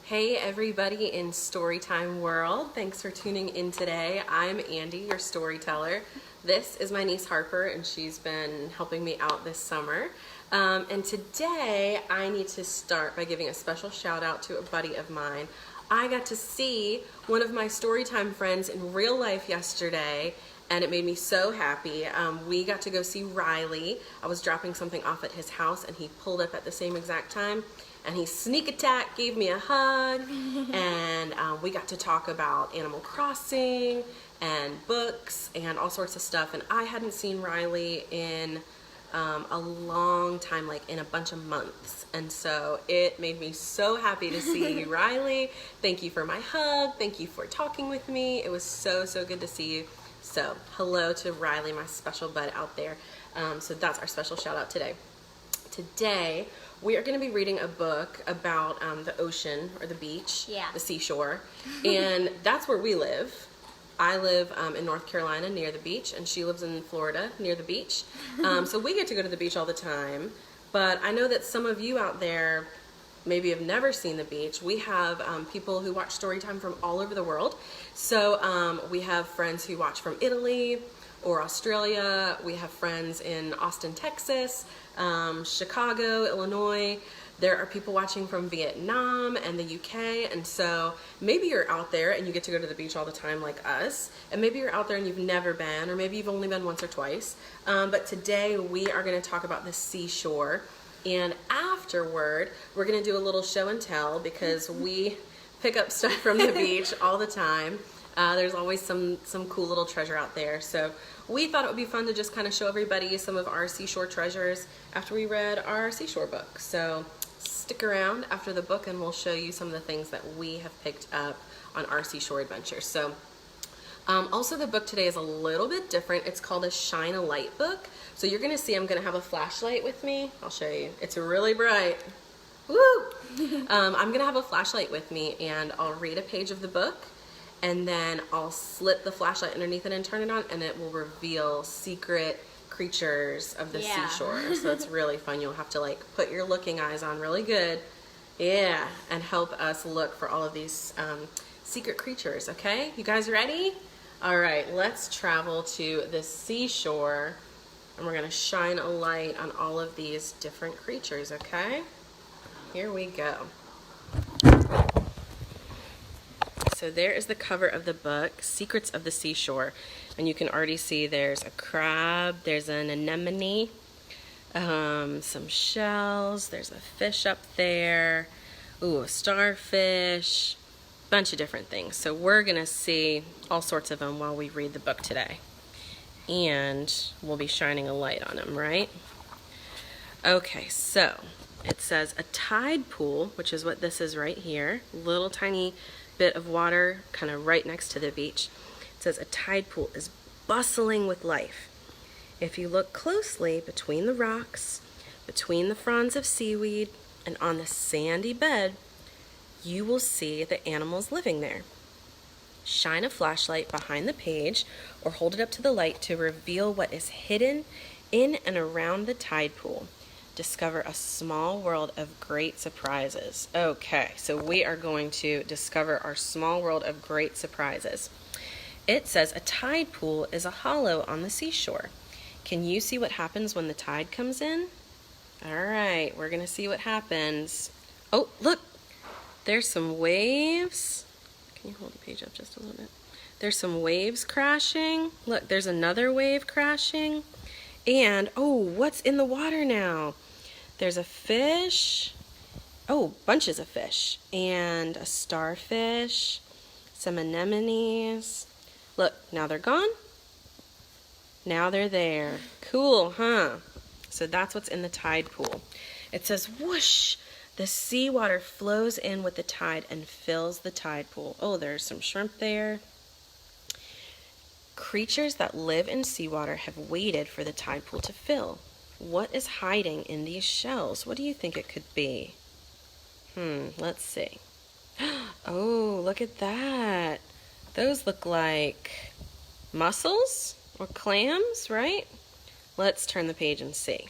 Hey everybody in Storytime World, thanks for tuning in today. I'm Andy, your storyteller. This is my niece Harper, and she's been helping me out this summer. And today I need to start by giving a special shout out to a buddy of mine. I got to see one of my Storytime friends in real life yesterday, and it made me so happy. We got to go see Riley. I was dropping something off at his house, and he pulled up at the same exact time. And he sneak attack, gave me a hug, and we got to talk about Animal Crossing and books and all sorts of stuff. And I hadn't seen Riley in a long time, like in a bunch of months. And so it made me so happy to see you, Riley. Thank you for my hug. Thank you for talking with me. It was so good to see you. So hello to Riley, my special bud out there. So that's our special shout out today. Today, we are going to be reading a book about the ocean or the beach, the seashore, and that's where we live. I live in North Carolina near the beach, and she lives in Florida near the beach. So we get to go to the beach all the time, but I know that some of you out there maybe have never seen the beach. We have people who watch Storytime from all over the world. So we have friends who watch from Italy or Australia. We have friends in Austin, Texas, Chicago, Illinois. There are people watching from Vietnam and the UK, and so maybe you're out there and you get to go to the beach all the time like us, and maybe you're out there and you've never been, or maybe you've only been once or twice, but today we are going to talk about the seashore, and afterward we're going to do a little show and tell because we pick up stuff from the beach all the time. There's always some cool little treasure out there. So we thought it would be fun to just kind of show everybody some of our seashore treasures after we read our seashore book. So stick around after the book and we'll show you some of the things that we have picked up on our seashore adventures. So also the book today is a little bit different. It's called a Shine a Light book. So you're going to see I'm going to have a flashlight with me. I'll show you. It's really bright. Woo! I'm going to have a flashlight with me and I'll read a page of the book. And then I'll slip the flashlight underneath it and turn it on, and it will reveal secret creatures of the seashore. So it's really fun. You'll have to like put your looking eyes on really good, and help us look for all of these secret creatures. Okay, you guys ready? All right, let's travel to the seashore, and we're gonna shine a light on all of these different creatures. Okay, here we go. So there is the cover of the book, Secrets of the Seashore. And you can already see there's a crab, there's an anemone, some shells, there's a fish up there, ooh, a starfish, bunch of different things. So we're going to see all sorts of them while we read the book today. And we'll be shining a light on them, right? Okay, so it says a tide pool, which is what this is right here, little tiny bit of water kind of right next to the beach. It says a tide pool is bustling with life. If you look closely between the rocks, between the fronds of seaweed, and on the sandy bed, you will see the animals living there. Shine a flashlight behind the page or hold it up to the light to reveal what is hidden in and around the tide pool. Discover a small world of great surprises. Okay, so we are going to discover our small world of great surprises. It says a tide pool is a hollow on the seashore. Can you see what happens when the tide comes in? All right, we're gonna see what happens. Oh, look, there's some waves. Can you hold the page up just a little bit? There's some waves crashing. Look, there's another wave crashing. And, oh, what's in the water now? There's a fish, bunches of fish, and a starfish, some anemones. Look, now they're gone. Now they're there. Cool, huh? So that's what's in the tide pool. It says, whoosh, the seawater flows in with the tide and fills the tide pool. Oh, there's some shrimp there. Creatures that live in seawater have waited for the tide pool to fill. What is hiding in these shells? What do you think it could be? Let's see. Oh, look at that. Those look like mussels or clams, right? Let's turn the page and see.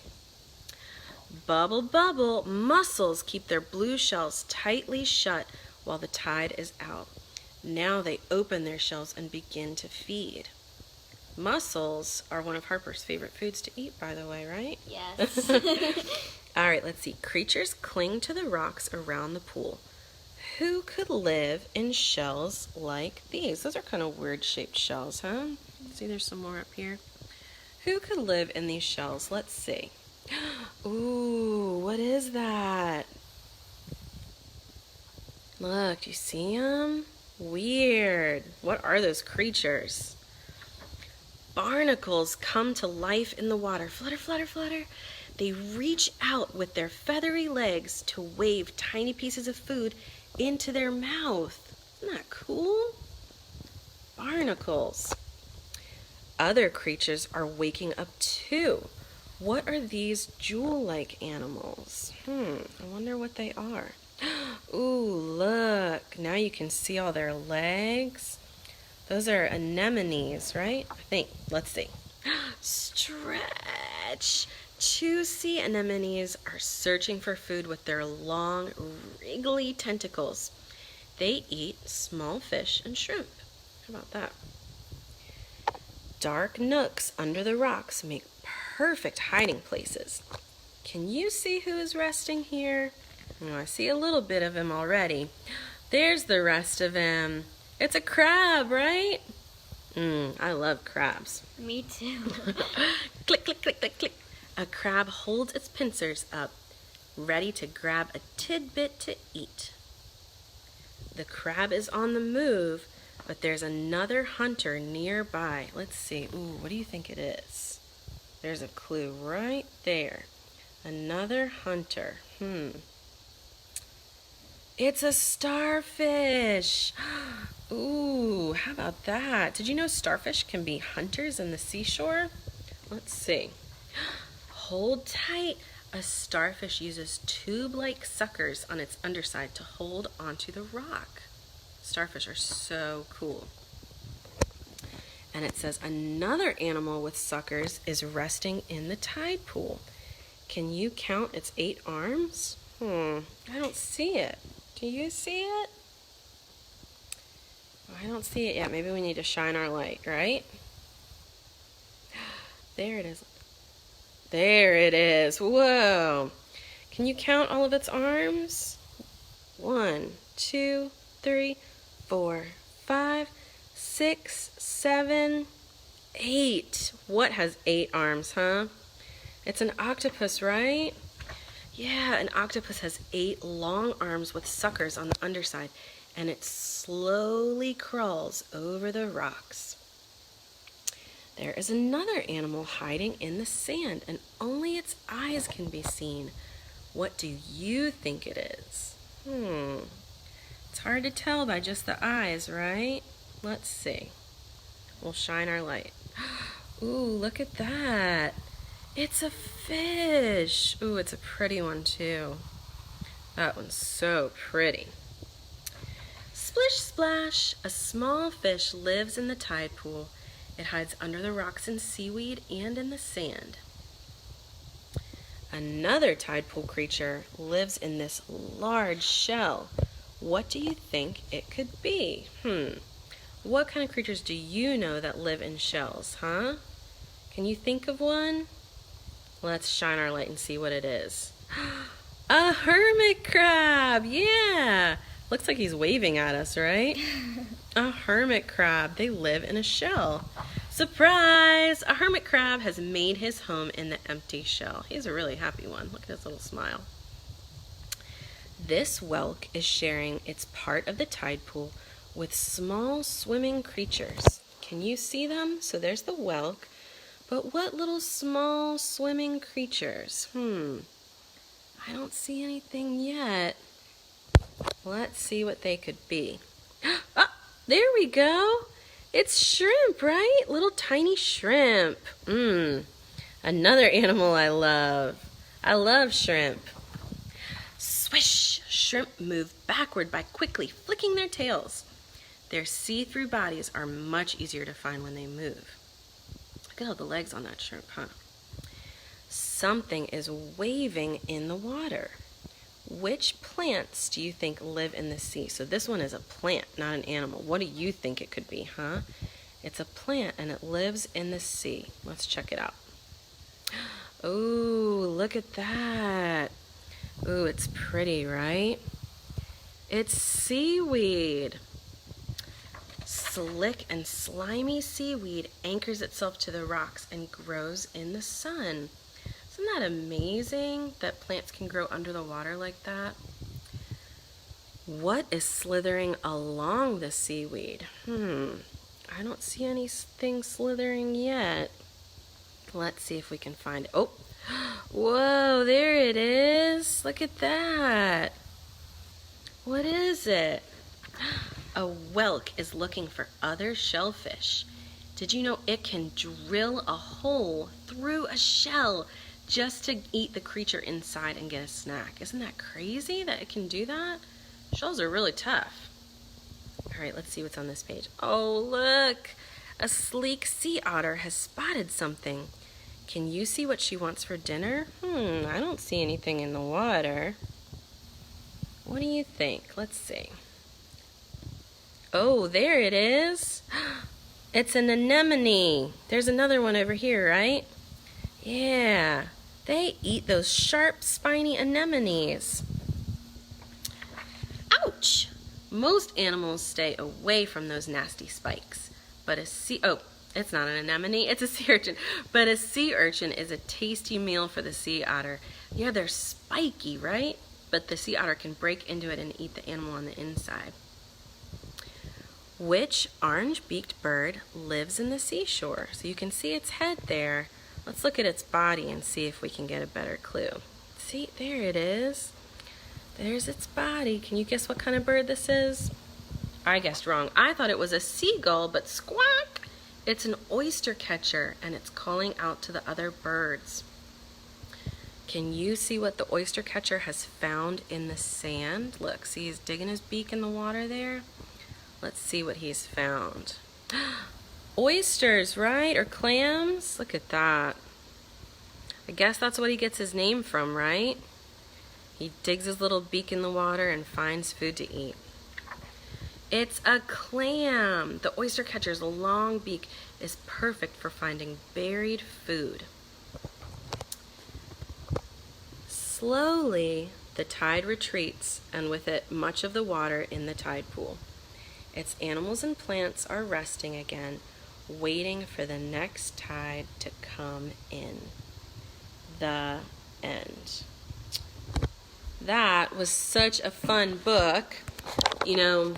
Bubble, bubble, mussels keep their blue shells tightly shut while the tide is out. Now they open their shells and begin to feed. Mussels are one of Harper's favorite foods to eat, by the way, right? Yes. All right, let's see. Creatures cling to the rocks around the pool. Who could live in shells like these? Those are kind of weird shaped shells, huh? See, there's some more up here. Who could live in these shells? Let's see. Ooh, what is that? Look, do you see them? Weird. What are those creatures? Barnacles come to life in the water. Flutter, flutter, flutter. They reach out with their feathery legs to wave tiny pieces of food into their mouth. Isn't that cool? Barnacles. Other creatures are waking up too. What are these jewel-like animals? I wonder what they are. Ooh, look. Now you can see all their legs. Those are anemones, right? I think. Let's see. Stretch. Two sea anemones are searching for food with their long, wriggly tentacles. They eat small fish and shrimp. How about that? Dark nooks under the rocks make perfect hiding places. Can you see who is resting here? Oh, I see a little bit of him already. There's the rest of him. It's a crab, right? I love crabs. Me too. Click, click, click, click, click. A crab holds its pincers up, ready to grab a tidbit to eat. The crab is on the move, but there's another hunter nearby. Let's see. Ooh, what do you think it is? There's a clue right there. Another hunter. It's a starfish. Ooh, how about that? Did you know starfish can be hunters in the seashore? Let's see. Hold tight. A starfish uses tube-like suckers on its underside to hold onto the rock. Starfish are so cool. And it says another animal with suckers is resting in the tide pool. Can you count its 8 arms? I don't see it. Do you see it? I don't see it yet. Maybe we need to shine our light, right? There it is. There it is. Whoa. Can you count all of its arms? 1, 2, 3, 4, 5, 6, 7, 8. What has 8 arms, huh? It's an octopus, right? Yeah, an octopus has 8 long arms with suckers on the underside, and it slowly crawls over the rocks. There is another animal hiding in the sand, and only its eyes can be seen. What do you think it is? It's hard to tell by just the eyes, right? Let's see. We'll shine our light. Ooh, look at that. It's a fish. Ooh, it's a pretty one too. That one's so pretty. Splish splash, a small fish lives in the tide pool. It hides under the rocks and seaweed and in the sand. Another tide pool creature lives in this large shell. What do you think it could be? What kind of creatures do you know that live in shells, huh? Can you think of one? Let's shine our light and see what it is. A hermit crab! Yeah! Looks like he's waving at us, right? A hermit crab. They live in a shell. Surprise! A hermit crab has made his home in the empty shell. He's a really happy one. Look at his little smile. This whelk is sharing its part of the tide pool with small swimming creatures. Can you see them? So there's the whelk. But what little small swimming creatures? I don't see anything yet. Let's see what they could be. Oh, there we go. It's shrimp, right? Little tiny shrimp. Another animal I love. I love shrimp. Swish! Shrimp move backward by quickly flicking their tails. Their see-through bodies are much easier to find when they move. Look at all the legs on that shrimp, huh? Something is waving in the water. Which plants do you think live in the sea? So this one is a plant, not an animal. What do you think it could be, huh? It's a plant and it lives in the sea. Let's check it out. Oh, look at that. Ooh, it's pretty, right? It's seaweed. Slick and slimy seaweed anchors itself to the rocks and grows in the sun. Isn't that amazing that plants can grow under the water like that? What is slithering along the seaweed? I don't see anything slithering yet. Let's see if we can find it. Oh, whoa, there it is. Look at that. What is it? A whelk is looking for other shellfish. Did you know it can drill a hole through a shell just to eat the creature inside and get a snack? Isn't that crazy that it can do that? Shells are really tough. All right, let's see what's on this page. Oh, look. A sleek sea otter has spotted something. Can you see what she wants for dinner? I don't see anything in the water. What do you think? Let's see. Oh, there it is. It's an anemone. There's another one over here, right? Yeah, they eat those sharp, spiny anemones. Ouch! Most animals stay away from those nasty spikes. But it's not an anemone, it's a sea urchin. But a sea urchin is a tasty meal for the sea otter. Yeah, they're spiky, right? But the sea otter can break into it and eat the animal on the inside. Which orange-beaked bird lives in the seashore? So you can see its head there. Let's look at its body and see if we can get a better clue. See, there it is. There's its body. Can you guess what kind of bird this is? I guessed wrong. I thought it was a seagull, but squawk! It's an oyster catcher, and it's calling out to the other birds. Can you see what the oyster catcher has found in the sand? Look, see, he's digging his beak in the water there. Let's see what he's found. Oysters, right? Or clams? Look at that. I guess that's what he gets his name from, right? He digs his little beak in the water and finds food to eat. It's a clam. The oyster catcher's long beak is perfect for finding buried food. Slowly, the tide retreats, and with it, much of the water in the tide pool. Its animals and plants are resting again, waiting for the next tide to come in. The end. That was such a fun book. You know,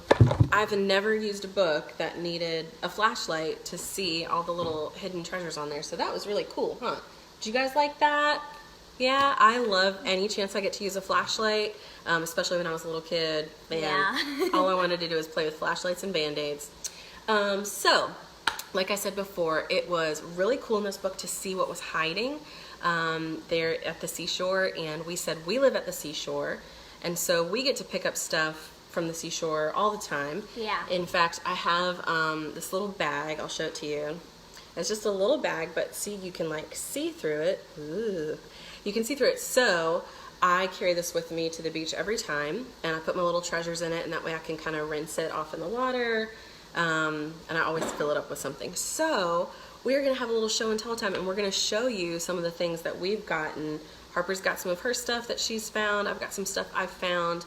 I've never used a book that needed a flashlight to see all the little hidden treasures on there, so that was really cool, huh? Did you guys like that? Yeah, I love any chance I get to use a flashlight, especially when I was a little kid. Man, yeah. All I wanted to do was play with flashlights and Band-Aids. So, like I said before, it was really cool in this book to see what was hiding there at the seashore, and we said we live at the seashore, and so we get to pick up stuff from the seashore all the time. Yeah. In fact, I have this little bag. I'll show it to you. It's just a little bag, but see, you can like see through it. Ooh. You can see through it. So I carry this with me to the beach every time, and I put my little treasures in it, and that way I can kind of rinse it off in the water, and I always fill it up with something. So we're going to have a little show and tell time, and we're going to show you some of the things that we've gotten. Harper's got some of her stuff that she's found. I've got some stuff I've found.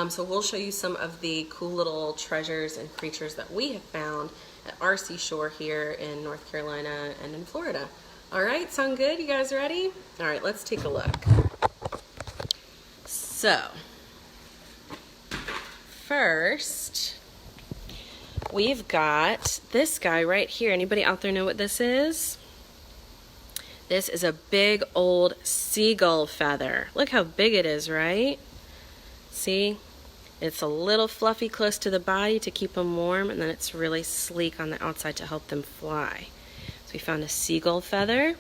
So we'll show you some of the cool little treasures and creatures that we have found at our seashore here in North Carolina and in Florida. All right, sound good? You guys ready? All right, let's take a look. So, first, we've got this guy right here. Anybody out there know what this is? This is a big old seagull feather. Look how big it is, right? See? It's a little fluffy close to the body to keep them warm, and then it's really sleek on the outside to help them fly. So we found a seagull feather.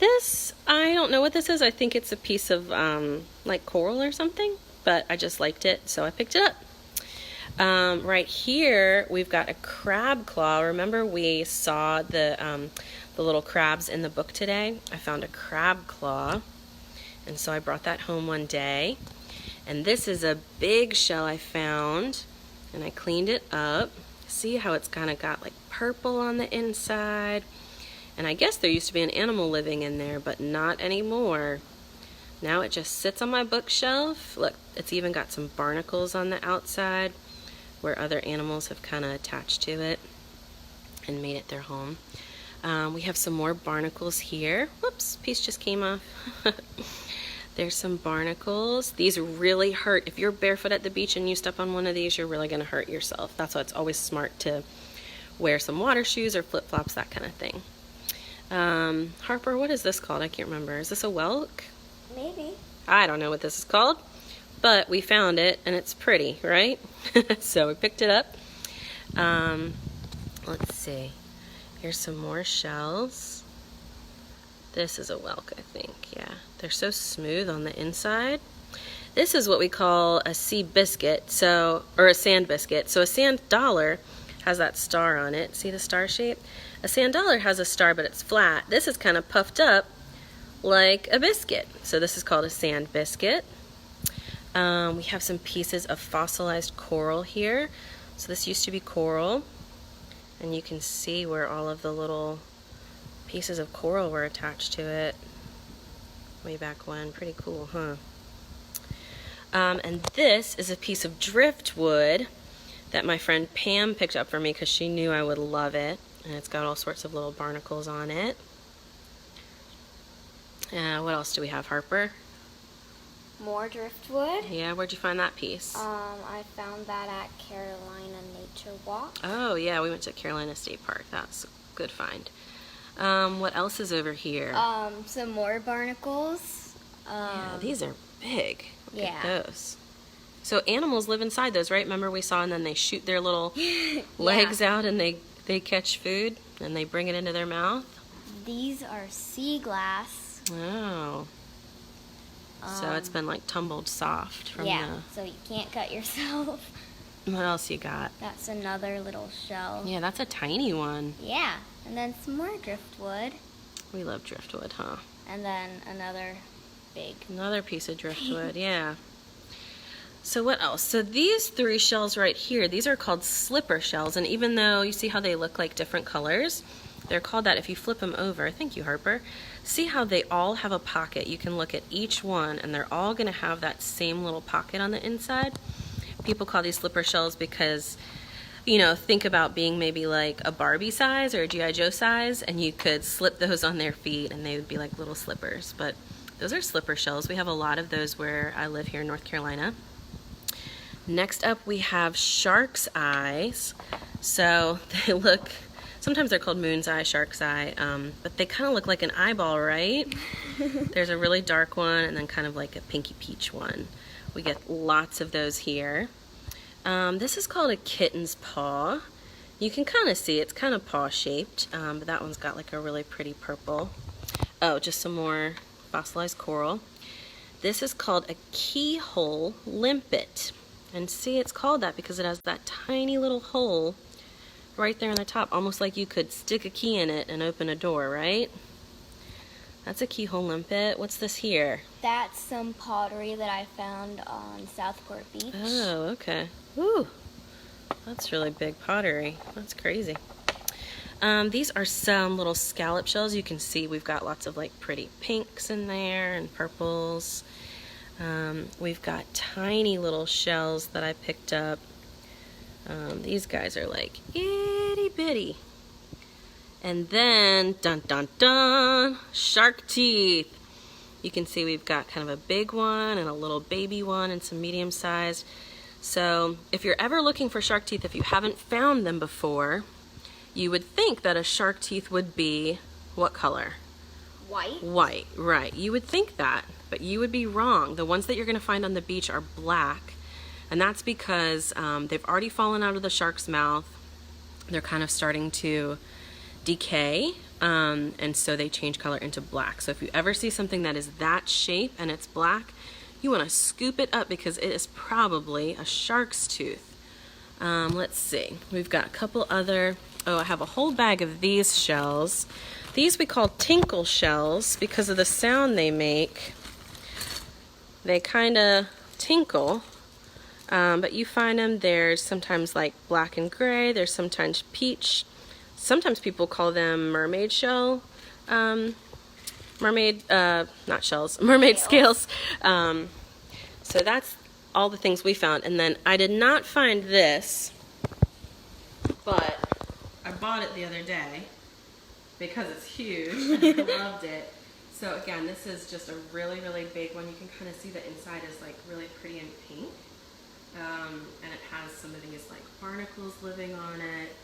This, I don't know what this is. I think it's a piece of like coral or something, but I just liked it, so I picked it up. Right here, we've got a crab claw. Remember we saw the little crabs in the book today? I found a crab claw, and so I brought that home one day. And this is a big shell I found, and I cleaned it up. See how it's kind of got like purple on the inside? And I guess there used to be an animal living in there, but not anymore. Now it just sits on my bookshelf. Look, it's even got some barnacles on the outside where other animals have kind of attached to it and made it their home. We have some more barnacles here. Whoops, piece just came off. There's some barnacles. These really hurt. If you're barefoot at the beach and you step on one of these, you're really going to hurt yourself. That's why it's always smart to wear some water shoes or flip-flops, that kind of thing. Harper, what is this called? I can't remember. Is this a whelk? Maybe. I don't know what this is called, but we found it and it's pretty, right? So we picked it up. Let's see. Here's some more shells. This is a whelk, I think, yeah. They're so smooth on the inside. This is what we call a sea biscuit, or a sand biscuit. So a sand dollar has that star on it. See the star shape? A sand dollar has a star, but it's flat. This is kind of puffed up like a biscuit. So this is called a sand biscuit. We have some pieces of fossilized coral here. So this used to be coral, and you can see where all of the little pieces of coral were attached to it way back when. Pretty cool, huh? And this is a piece of driftwood that my friend Pam picked up for me because she knew I would love it. And it's got all sorts of little barnacles on it. What else do we have, Harper? More driftwood. Yeah, where'd you find that piece? I found that at Carolina Nature Walk. Oh, yeah, we went to Carolina State Park. That's a good find. What else is over here? Some more barnacles. Yeah, these are big. Look Yeah. at those. So animals live inside those, right? Remember we saw, and then they shoot their little legs out and they catch food and they bring it into their mouth? These are sea glass. Oh. So it's been like tumbled soft from so you can't cut yourself. What else you got? That's another little shell. Yeah, that's a tiny one. Yeah, and then some more driftwood. We love driftwood, huh? And then another big. Another piece of driftwood, yeah. So what else? So these three shells right here, these are called slipper shells, and even though you see how they look like different colors, they're called that if you flip them over. Thank you, Harper. See how they all have a pocket? You can look at each one, and they're all going to have that same little pocket on the inside. People call these slipper shells because, you know, think about being maybe like a Barbie size or a G.I. Joe size, and you could slip those on their feet, and they would be like little slippers. But those are slipper shells. We have a lot of those where I live here in North Carolina. Next up, we have shark's eyes. So they look, sometimes they're called moon's eye, shark's eye, but they kind of look like an eyeball, right? There's a really dark one and then kind of like a pinky peach one. We get lots of those here. This is called a kitten's paw. You can kind of see it's kind of paw shaped, but that one's got like a really pretty purple. Oh, just some more fossilized coral. This is called a keyhole limpet. And see, it's called that because it has that tiny little hole right there on the top, almost like you could stick a key in it and open a door, right? That's a keyhole limpet. What's this here? That's some pottery that I found on Southport Beach. Oh, okay. Ooh, that's really big pottery. That's crazy. These are some little scallop shells. You can see we've got lots of like pretty pinks in there and purples. We've got tiny little shells that I picked up. These guys are like itty bitty. And then, dun dun dun, shark teeth. You can see we've got kind of a big one and a little baby one and some medium sized. So if you're ever looking for shark teeth, if you haven't found them before, you would think that a shark teeth would be what color? White? White, right. You would think that, but you would be wrong. The ones that you're going to find on the beach are black, and that's because they've already fallen out of the shark's mouth. They're kind of starting to decay, and so they change color into black. So if you ever see something that is that shape and it's black, you want to scoop it up because it is probably a shark's tooth. Let's see. We've got a couple other... Oh, I have a whole bag of these shells. These we call tinkle shells because of the sound they make. They kind of tinkle. But you find them, there's sometimes like black and gray, there's sometimes peach. Sometimes people call them mermaid shell, mermaid scales. So that's all the things we found. And then I did not find this, but I bought it the other day because it's huge and I loved it. So again, this is just a really, really big one. You can kind of see the inside is like really pretty and pink. And it has some of these like barnacles living on it.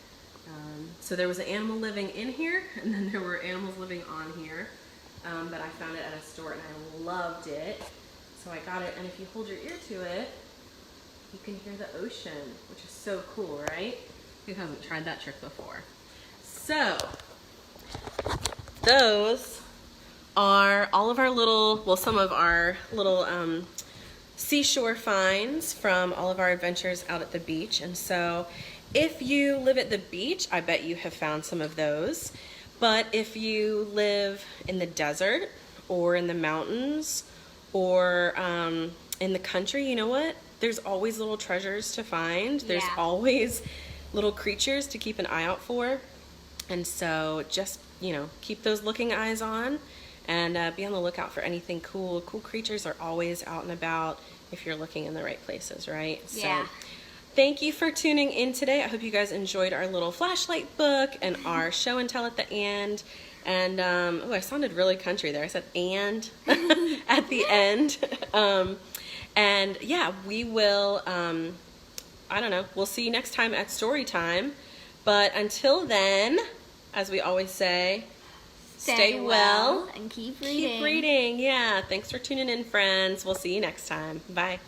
So there was an animal living in here, and then there were animals living on here. But I found it at a store and I loved it. So I got it, and if you hold your ear to it, you can hear the ocean, which is so cool, right? Who hasn't tried that trick before? So those are all of our little, well, some of our little seashore finds from all of our adventures out at the beach. And so if you live at the beach, I bet you have found some of those. But if you live in the desert or in the mountains or in the country, you know what? There's always little treasures to find. There's always little creatures to keep an eye out for. And so just, you know, keep those looking eyes on and be on the lookout for anything cool. Cool creatures are always out and about if you're looking in the right places, right? Yeah. So thank you for tuning in today. I hope you guys enjoyed our little flashlight book and our show and tell at the end. And, oh, I sounded really country there. I said and at the end. And yeah, we will, I don't know, we'll see you next time at story time. But until then, as we always say, stay well and keep reading. Keep reading. Yeah. Thanks for tuning in, friends. We'll see you next time. Bye.